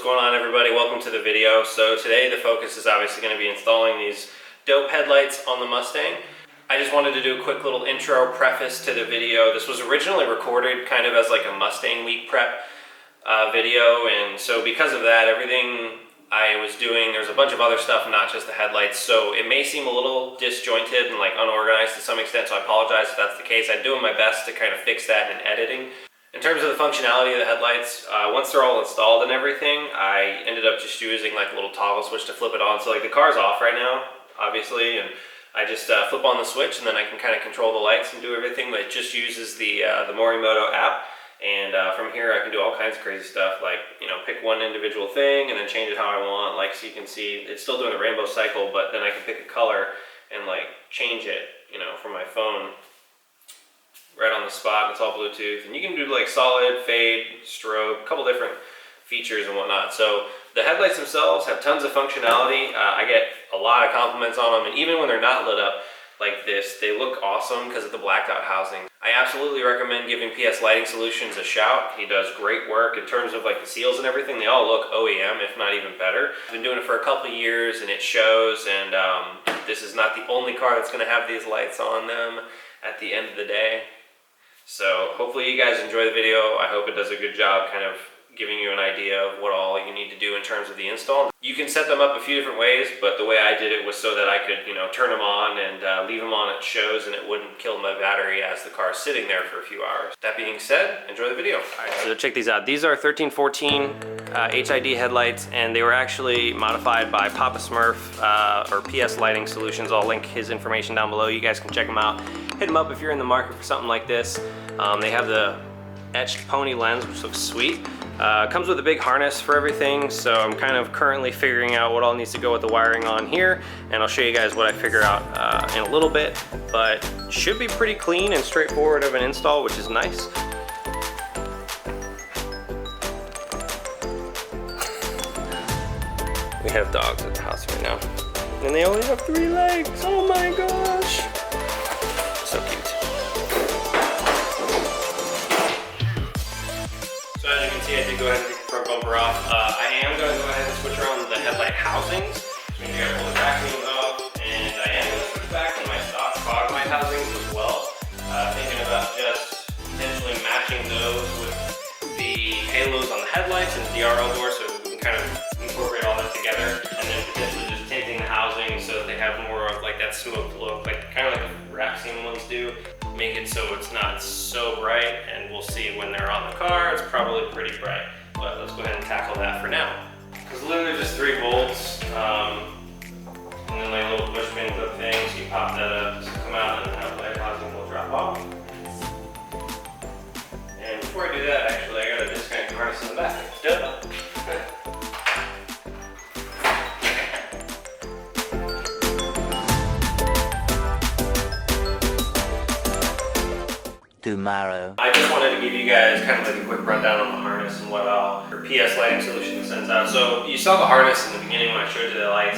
going on, everybody? Welcome to the video. So today the focus is obviously going to be installing these dope headlights on the Mustang. I just wanted to do a quick little intro preface to the video. This was originally recorded kind of as like a Mustang week prep video, and so because of that, everything I was doing, there's a bunch of other stuff, not just the headlights, so it may seem a little disjointed and like unorganized to some extent, so I apologize if that's the case. I'm doing my best to kind of fix that in editing. In terms of the functionality of the headlights, once they're all installed and everything, I ended up just using like a little toggle switch to flip it on. So like the car's off right now, obviously, and I just flip on the switch and then I can kind of control the lights and do everything, but it just uses the Morimoto app. And from here I can do all kinds of crazy stuff, like, you know, pick one individual thing and then change it how I want. Like, so you can see it's still doing the rainbow cycle, but then I can pick a color and like change it, you know, from my phone right on the spot. It's all Bluetooth, and you can do like solid, fade, strobe, a couple different features and whatnot. So the headlights themselves have tons of functionality. I get a lot of compliments on them, and even when they're not lit up like this, they look awesome because of the blacked out housing. I absolutely recommend giving PS Lighting Solutions a shout. He does great work in terms of like the seals and everything. They all look OEM, if not even better. I've been doing it for a couple of years and it shows, and this is not the only car that's going to have these lights on them at the end of the day. So hopefully you guys enjoy the video. I hope it does a good job kind of giving you an idea of what all you need to do in terms of the install. You can set them up a few different ways, but the way I did it was so that I could, you know, turn them on and leave them on at shows, and it wouldn't kill my battery as the car is sitting there for a few hours. That being said, enjoy the video. All right, so check these out. These are 1314 HID headlights, and they were actually modified by Papa Smurf or PS Lighting Solutions. I'll link his information down below. You guys can check them out. Hit them up if you're in the market for something like this. They have the etched pony lens, which looks sweet. Comes with a big harness for everything, so I'm kind of currently figuring out what all needs to go with the wiring on here, and I'll show you guys what I figure out in a little bit, but should be pretty clean and straightforward of an install, which is nice. We have dogs at the house right now, and they only have 3 legs. Oh my gosh, so cute. So as you can see, I did go ahead and take the front bumper off. I am going to go ahead and switch around the headlight housings. So you gotta pull the vacuums off, and I am going to switch back to my stock fog light housings as well. Thinking about just potentially matching those with the halos on the headlights and the DRL door, so we can kind of incorporate all that together, and then potentially just tinting the housing so that they have more of like that smoked look, like kind of like the Racine ones do. Make it so it's not so bright, and we'll see when they're on the car, it's probably pretty bright. But let's go ahead and tackle that for now. Because literally just 3 bolts, and then like little push pin clip things, so you pop that up, just come out, and the headlight housing will drop off. And before I do that, actually, I gotta disconnect the harness in the back. Duh. Tomorrow. I just wanted to give you guys kind of like a quick rundown on the harness and what PS Lighting Solutions sends out. So you saw the harness in the beginning when I showed you the lights.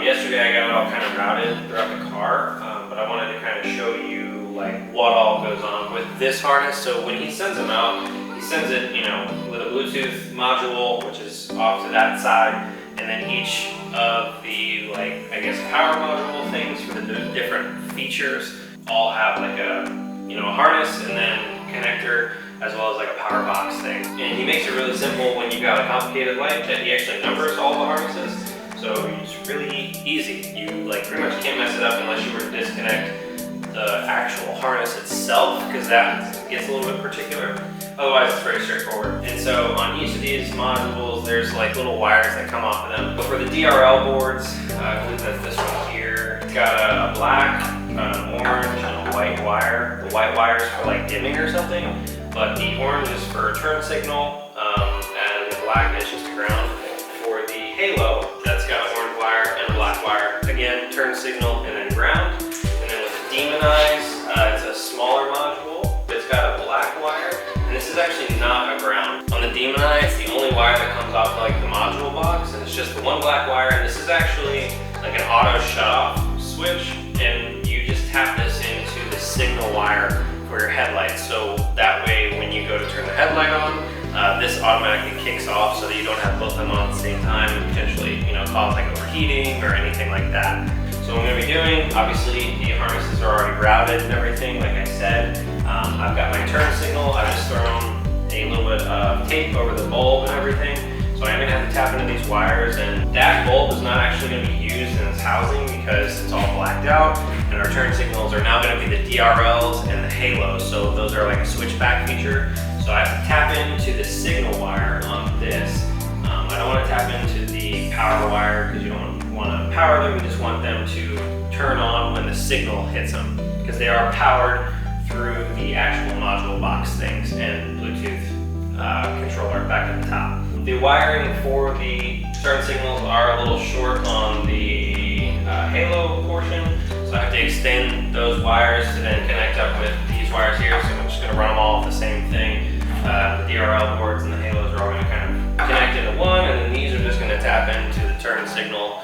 Yesterday I got it all kind of routed throughout the car, but I wanted to kind of show you like what all goes on with this harness. So when he sends them out, he sends it, you know, with a Bluetooth module, which is off to that side, and then each of the, like, I guess power module things for the different features all have like a, you know, a harness and then connector, as well as like a power box thing. And he makes it really simple when you've got a complicated light, that he actually numbers all the harnesses. So it's really easy. You like pretty much can't mess it up unless you were to disconnect the actual harness itself, because that gets a little bit particular. Otherwise, it's very straightforward. And so on each of these modules, there's like little wires that come off of them. But for the DRL boards, I believe that's this one here. It's got a black, an orange, and a white wire. The white wire is for like dimming or something, but the orange is for turn signal, and the black is just ground. For the halo, that's got an orange wire and a black wire. Again, turn signal and then ground. And then with the Demonize, it's a smaller module. It's got a black wire, and this is actually not a ground. On the Demonize, the only wire that comes off like the module box, and it's just the one black wire, and this is actually like an auto shut-off switch, and you just tap this into the signal wire for your headlights. So that way when you go to turn the headlight on, this automatically kicks off so that you don't have both of them on at the same time and potentially, you know, cause like overheating or anything like that. So what I'm going to be doing, obviously the harnesses are already routed and everything, like I said. I've got my turn signal. I've just thrown a little bit of tape over the bulb and everything. So I'm going to have to tap into these wires, and that bulb is not actually going to be used in this housing because it's all blacked out, and our turn signals are now going to be the DRLs and the halos. So those are like a switchback feature. So I have to tap into the signal wire on this. I don't want to tap into the power wire because you don't want to power them. You just want them to turn on when the signal hits them, because they are powered through the actual module box things and Bluetooth controller back at the top. The wiring for the turn signals are a little short on the halo portion, so I have to extend those wires to then connect up with these wires here. So I'm just going to run them all off the same thing. The DRL boards and the halos are all going to kind of connect into one, and then these are just going to tap into the turn signal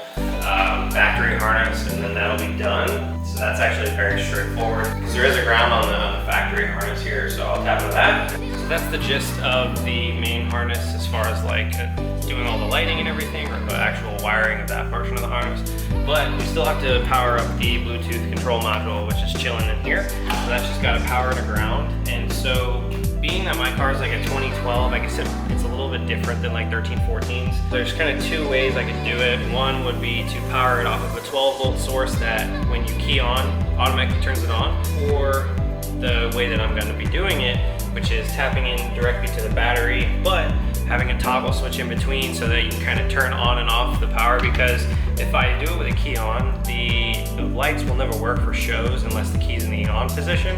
factory harness, and then that'll be done. So that's actually very straightforward because there is a ground on the factory harness here, so I'll tap into that. So that's the gist of the main harness as far as like doing all the lighting and everything, or the actual wiring of that portion of the harness. But we still have to power up the Bluetooth control module, which is chilling in here. So that's just got to power to ground. And so being that my car is like a 2012, like I said, it's a little bit different than like 1314s. There's kind of two ways I could do it. One would be to power it off of a 12-volt source that when you key on, automatically turns it on, or the way that I'm going to be doing it, which is tapping in directly to the battery, but having a toggle switch in between so that you can kind of turn on and off the power. Because if I do it with a key on, the lights will never work for shows unless the key's in the on position,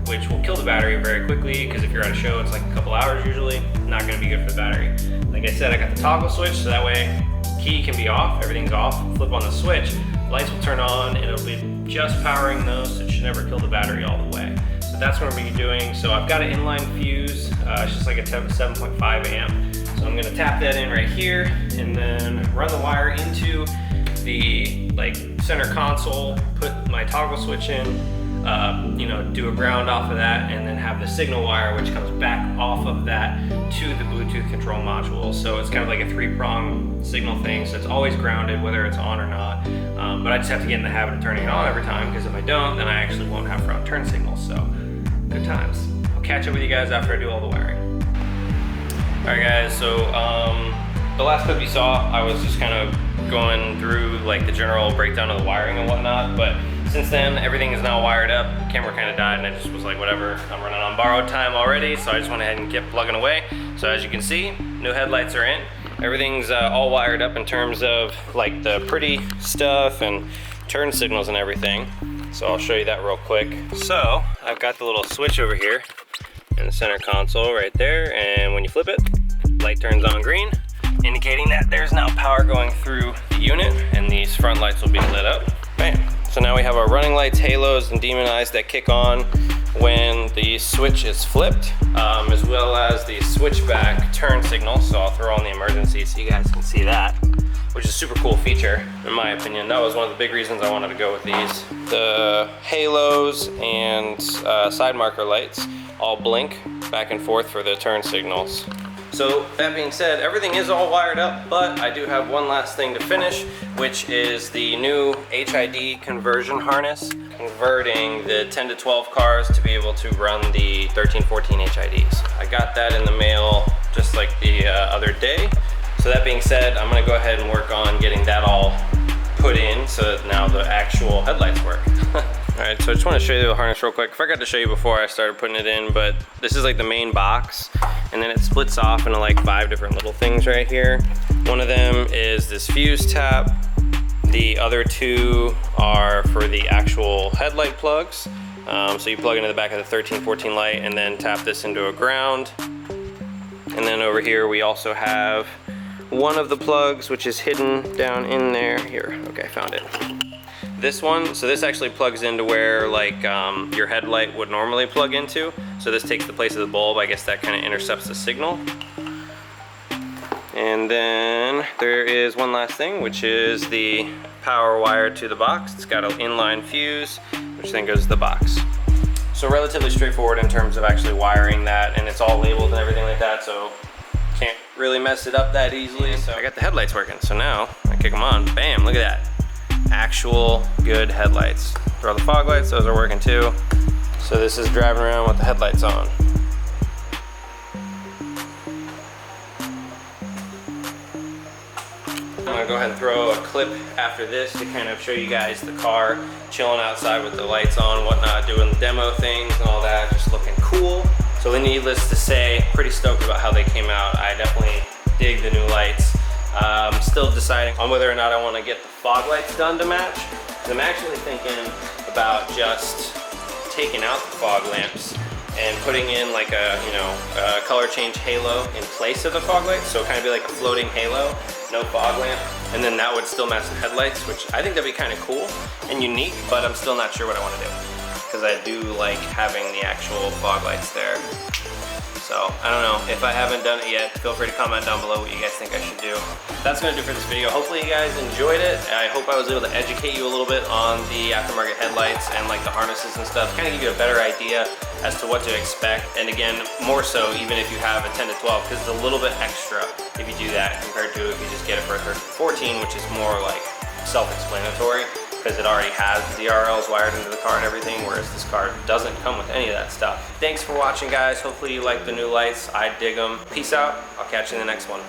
which will kill the battery very quickly, because if you're at a show, it's like a couple hours usually, not gonna be good for the battery. Like I said, I got the toggle switch, so that way key can be off, everything's off, flip on the switch, lights will turn on, and it'll be just powering those, so it should never kill the battery all the way. So that's what I'm gonna be doing. So I've got an inline fuse, it's just like a 7.5 amp. So I'm gonna tap that in right here, and then run the wire into the like center console, put my toggle switch in, you know, do a ground off of that, and then have the signal wire which comes back off of that to the Bluetooth control module. So it's kind of like a 3-prong signal thing, so it's always grounded whether it's on or not. But I just have to get in the habit of turning it on every time, because if I don't, then I actually won't have front turn signals. So good times. I'll catch up with you guys after I do all the wiring. Alright guys, so the last clip you saw, I was just kind of going through like the general breakdown of the wiring and whatnot, but since then everything is now wired up. The camera kind of died, and I just was like, whatever, I'm running on borrowed time already, so I just went ahead and kept plugging away. So as you can see, new headlights are in. Everything's all wired up in terms of like the pretty stuff and turn signals and everything. So I'll show you that real quick. So I've got the little switch over here in the center console right there, and when you flip it, light turns on green, indicating that there's now power going through the unit, and these front lights will be lit up. Bam. So now we have our running lights, halos, and demon eyes that kick on when the switch is flipped, as well as the switchback turn signal. So I'll throw on the emergency so you guys can see that, which is a super cool feature in my opinion. That was one of the big reasons I wanted to go with these. The halos and side marker lights all blink back and forth for the turn signals. So that being said, everything is all wired up, but I do have one last thing to finish, which is the new HID conversion harness, converting the 10 to 12 cars to be able to run the 1314 HIDs. I got that in the mail just like the other day. So that being said, I'm gonna go ahead and work on getting that all put in so that now the actual headlights work. All right, so I just want to show you the harness real quick. I forgot to show you before I started putting it in, but this is like the main box, and then it splits off into like 5 different little things right here. One of them is this fuse tap. The other 2 are for the actual headlight plugs. So you plug into the back of the 1314 light and then tap this into a ground. And then over here we also have one of the plugs, which is hidden down in there. Here, okay, I found it. This one, so this actually plugs into where like your headlight would normally plug into. So this takes the place of the bulb. I guess that kind of intercepts the signal. And then there is one last thing, which is the power wire to the box. It's got an inline fuse, which then goes to the box. So relatively straightforward in terms of actually wiring that, and it's all labeled and everything like that. So really mess it up that easily. So I got the headlights working. So now I kick them on. Bam, look at that. Actual good headlights. Throw the fog lights, those are working too. So this is driving around with the headlights on. I'm gonna go ahead and throw a clip after this to kind of show you guys the car chilling outside with the lights on, whatnot, doing the demo things and all that, just looking cool. So needless to say, pretty stoked about how they came out. I definitely dig the new lights. Still deciding on whether or not I want to get the fog lights done to match. I'm actually thinking about just taking out the fog lamps and putting in like a, a color change halo in place of the fog lights. So kind of be like a floating halo, no fog lamp. And then that would still match the headlights, which I think that'd be kind of cool and unique, but I'm still not sure what I want to do, because I do like having the actual fog lights there. So I don't know, if I haven't done it yet, feel free to comment down below what you guys think I should do. That's gonna do for this video. Hopefully you guys enjoyed it. I hope I was able to educate you a little bit on the aftermarket headlights and like the harnesses and stuff, kind of give you a better idea as to what to expect. And again, more so even if you have a 10 to 12, because it's a little bit extra if you do that compared to if you just get it for a 13 to 14, which is more like self-explanatory, because it already has the RLs wired into the car and everything, whereas this car doesn't come with any of that stuff. Thanks for watching, guys. Hopefully you like the new lights. I dig them. Peace out. I'll catch you in the next one.